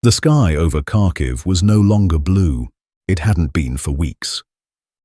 The sky over Kharkiv was no longer blue. It hadn't been for weeks.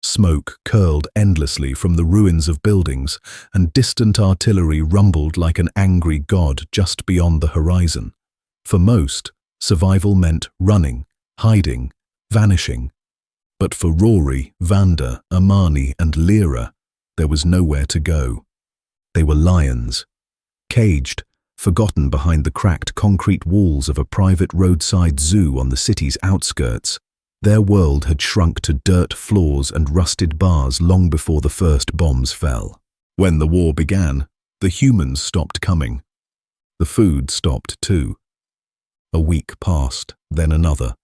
Smoke curled endlessly from the ruins of buildings, and distant artillery rumbled like an angry god just beyond the horizon. For most, survival meant running, hiding, vanishing. But for Rori, Vanda, Amani and Lira, there was nowhere to go. They were lions, caged, forgotten behind the cracked concrete walls of a private roadside zoo on the city's outskirts. Their world had shrunk to dirt floors and rusted bars long before the first bombs fell. When the war began, the humans stopped coming. The food stopped too. A week passed, then another.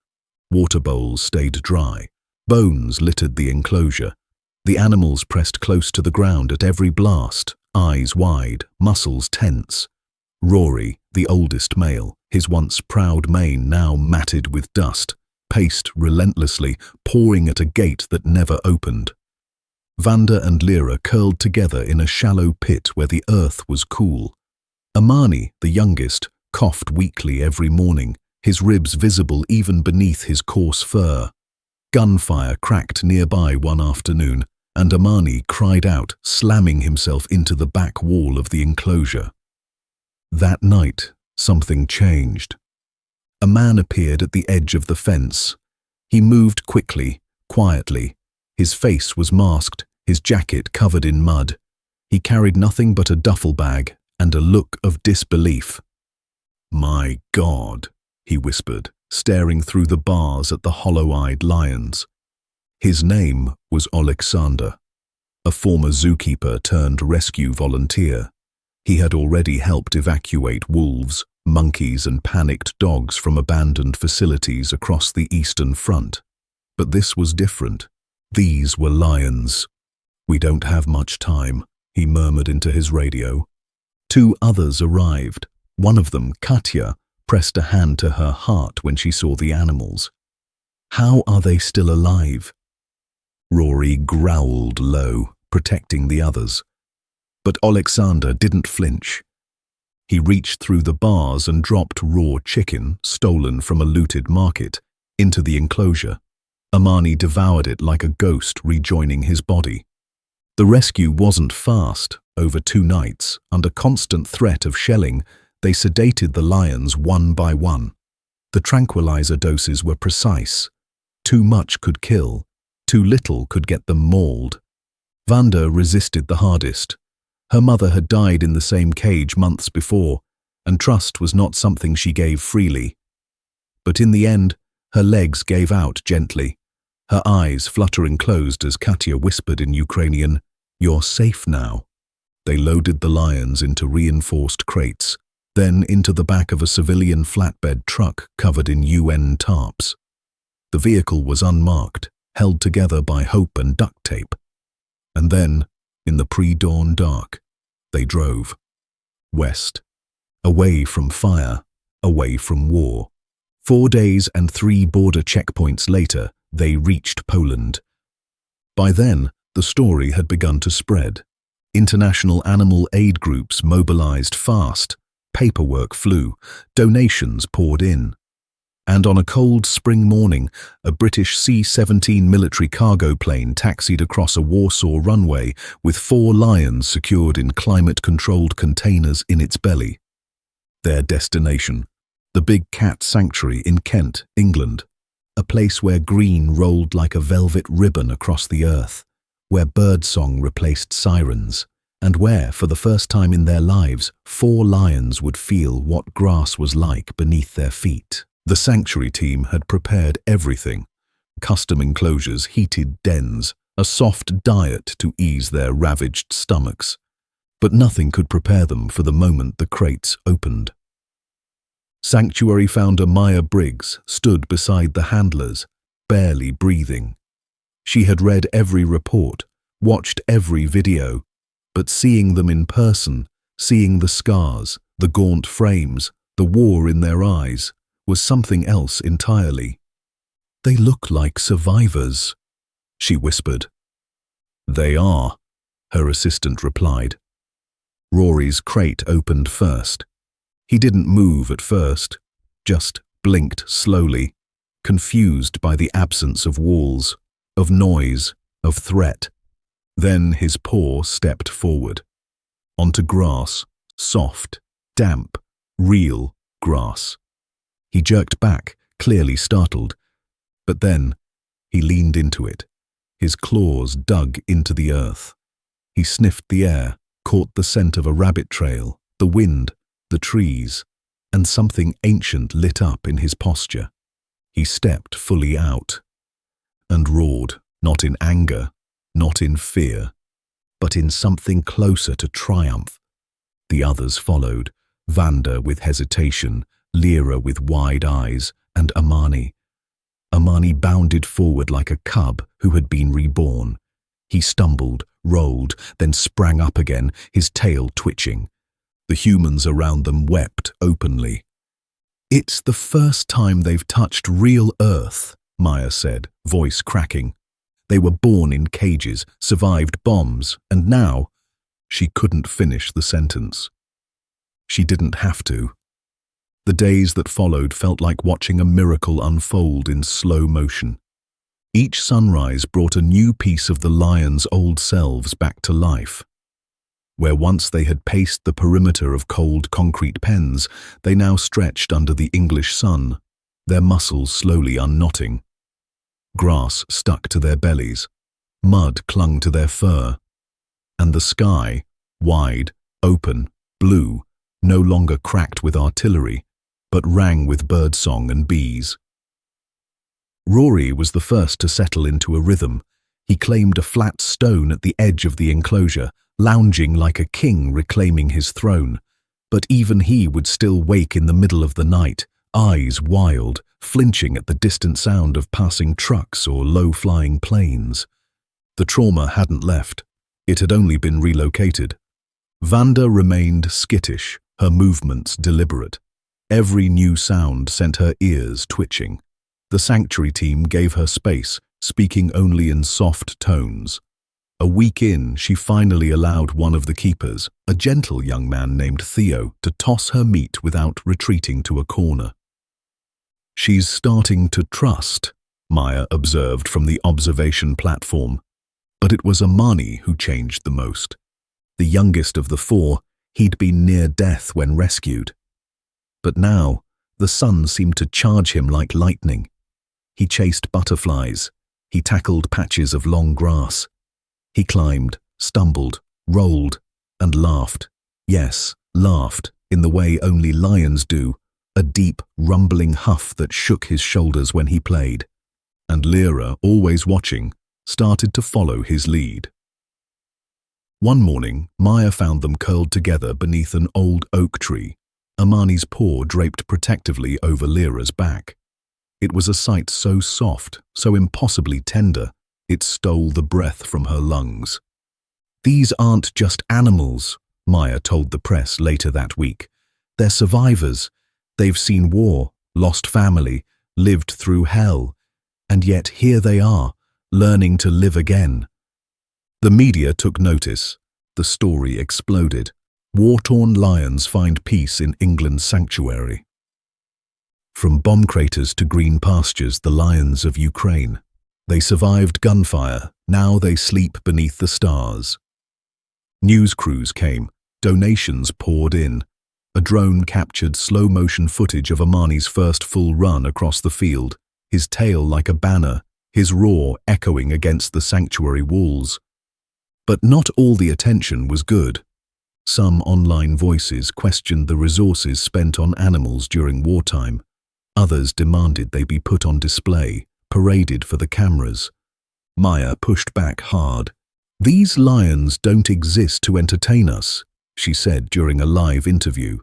Water bowls stayed dry. Bones littered the enclosure. The animals pressed close to the ground at every blast, eyes wide, muscles tense. Rori, the oldest male, his once proud mane now matted with dust, paced relentlessly, pawing at a gate that never opened. Vanda and Lira curled together in a shallow pit where the earth was cool. Amani, the youngest, coughed weakly every morning, his ribs visible even beneath his coarse fur. Gunfire cracked nearby one afternoon, and Amani cried out, slamming himself into the back wall of the enclosure. That night, something changed. A man appeared at the edge of the fence. He moved quickly, quietly. His face was masked, his jacket covered in mud. He carried nothing but a duffel bag and a look of disbelief. "My God," he whispered, staring through the bars at the hollow-eyed lions. His name was Alexander, a former zookeeper turned rescue volunteer. He had already helped evacuate wolves, monkeys and panicked dogs from abandoned facilities across the Eastern Front. But this was different. These were lions. "We don't have much time," he murmured into his radio. Two others arrived. One of them, Katya, pressed a hand to her heart when she saw the animals. "How are they still alive?" Rori growled low, protecting the others. But Alexander didn't flinch. He reached through the bars and dropped raw chicken, stolen from a looted market, into the enclosure. Amani devoured it like a ghost rejoining his body. The rescue wasn't fast. Over 2 nights, under constant threat of shelling, they sedated the lions one by one. The tranquilizer doses were precise. Too much could kill, too little could get them mauled. Vanda resisted the hardest. Her mother had died in the same cage months before, and trust was not something she gave freely. But in the end, her legs gave out gently, her eyes fluttering closed as Katya whispered in Ukrainian, "You're safe now." They loaded the lions into reinforced crates, then into the back of a civilian flatbed truck covered in UN tarps. The vehicle was unmarked, held together by hope and duct tape. And then, in the pre-dawn dark, they drove west, away from fire, away from war. 4 days and 3 border checkpoints later, they reached Poland. By then, the story had begun to spread. International animal aid groups mobilized fast, paperwork flew, donations poured in. And on a cold spring morning, a British C-17 military cargo plane taxied across a Warsaw runway with 4 lions secured in climate-controlled containers in its belly. Their destination, the Big Cat Sanctuary in Kent, England, a place where green rolled like a velvet ribbon across the earth, where birdsong replaced sirens, and where, for the first time in their lives, 4 lions would feel what grass was like beneath their feet. The sanctuary team had prepared everything: custom enclosures, heated dens, a soft diet to ease their ravaged stomachs. But nothing could prepare them for the moment the crates opened. Sanctuary founder Maya Briggs stood beside the handlers, barely breathing. She had read every report, watched every video, but seeing them in person, seeing the scars, the gaunt frames, the war in their eyes, was something else entirely. "They look like survivors," she whispered. "They are," her assistant replied. Rory's crate opened first. He didn't move at first, just blinked slowly, confused by the absence of walls, of noise, of threat. Then his paw stepped forward, onto grass, soft, damp, real grass. He jerked back, clearly startled, but then he leaned into it. His claws dug into the earth. He sniffed the air, caught the scent of a rabbit trail, the wind, the trees, and something ancient lit up in his posture. He stepped fully out and roared, not in anger, not in fear, but in something closer to triumph. The others followed, Vanda with hesitation, Lira with wide eyes, and Amani. Amani bounded forward like a cub who had been reborn. He stumbled, rolled, then sprang up again, his tail twitching. The humans around them wept openly. "It's the first time they've touched real earth," Maya said, voice cracking. "They were born in cages, survived bombs, and now—" She couldn't finish the sentence. She didn't have to. The days that followed felt like watching a miracle unfold in slow motion. Each sunrise brought a new piece of the lions' old selves back to life. Where once they had paced the perimeter of cold concrete pens, they now stretched under the English sun, their muscles slowly unknotting. Grass stuck to their bellies, mud clung to their fur, and the sky, wide, open, blue, no longer cracked with artillery, but rang with birdsong and bees. Rori was the first to settle into a rhythm. He claimed a flat stone at the edge of the enclosure, lounging like a king reclaiming his throne. But even he would still wake in the middle of the night, eyes wild, flinching at the distant sound of passing trucks or low-flying planes. The trauma hadn't left. It had only been relocated. Vanda remained skittish, her movements deliberate. Every new sound sent her ears twitching. The sanctuary team gave her space, speaking only in soft tones. A week in, she finally allowed one of the keepers, a gentle young man named Theo, to toss her meat without retreating to a corner. "She's starting to trust," Maya observed from the observation platform. But it was Amani who changed the most. The youngest of the four, he'd been near death when rescued. But now, the sun seemed to charge him like lightning. He chased butterflies. He tackled patches of long grass. He climbed, stumbled, rolled, and laughed. Yes, laughed, in the way only lions do, a deep, rumbling huff that shook his shoulders when he played. And Lira, always watching, started to follow his lead. One morning, Maya found them curled together beneath an old oak tree, Amani's paw draped protectively over Lira's back. It was a sight so soft, so impossibly tender, it stole the breath from her lungs. "These aren't just animals," Maya told the press later that week. "They're survivors. They've seen war, lost family, lived through hell, and yet here they are, learning to live again." The media took notice. The story exploded. War-torn lions find peace in England's sanctuary. From bomb craters to green pastures, the lions of Ukraine. They survived gunfire, now they sleep beneath the stars. News crews came, donations poured in. A drone captured slow-motion footage of Amani's first full run across the field, his tail like a banner, his roar echoing against the sanctuary walls. But not all the attention was good. Some online voices questioned the resources spent on animals during wartime. Others demanded they be put on display, paraded for the cameras. Maya pushed back hard. "These lions don't exist to entertain us," she said during a live interview.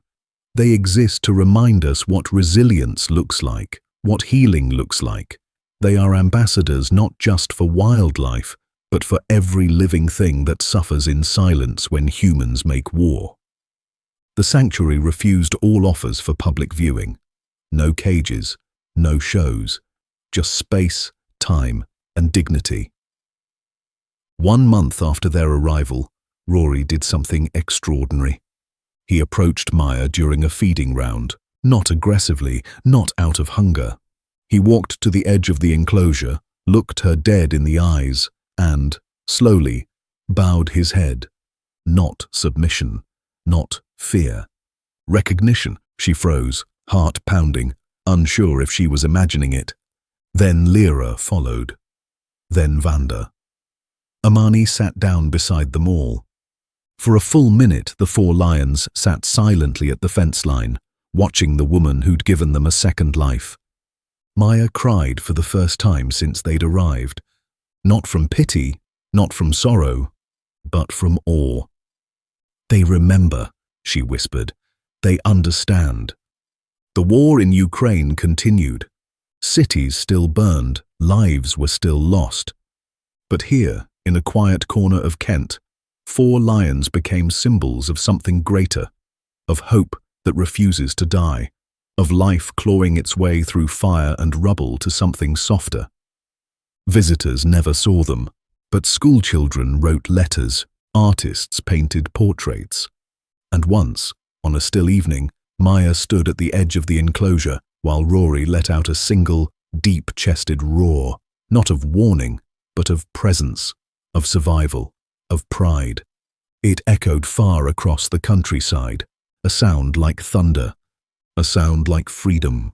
"They exist to remind us what resilience looks like, what healing looks like. They are ambassadors not just for wildlife, but for every living thing that suffers in silence when humans make war." The sanctuary refused all offers for public viewing. No cages, no shows, just space, time, and dignity. 1 month after their arrival, Rori did something extraordinary. He approached Maya during a feeding round, Not aggressively, not out of hunger. He walked to the edge of the enclosure, looked her dead in the eyes, and, slowly, bowed his head. Not submission, not fear. Recognition. She froze, heart pounding, unsure if she was imagining it. Then Lira followed. Then Vanda. Amani sat down beside them all. For a full minute, the four lions sat silently at the fence line, watching the woman who'd given them a second life. Maya cried for the first time since they'd arrived. Not from pity, not from sorrow, but from awe. "They remember," she whispered. "They understand." The war in Ukraine continued. Cities still burned, lives were still lost. But here, in a quiet corner of Kent, four lions became symbols of something greater, of hope that refuses to die, of life clawing its way through fire and rubble to something softer. Visitors never saw them, but schoolchildren wrote letters, artists painted portraits. And once, on a still evening, Maya stood at the edge of the enclosure while Rori let out a single, deep-chested roar, not of warning, but of presence, of survival, of pride. It echoed far across the countryside, a sound like thunder, a sound like freedom.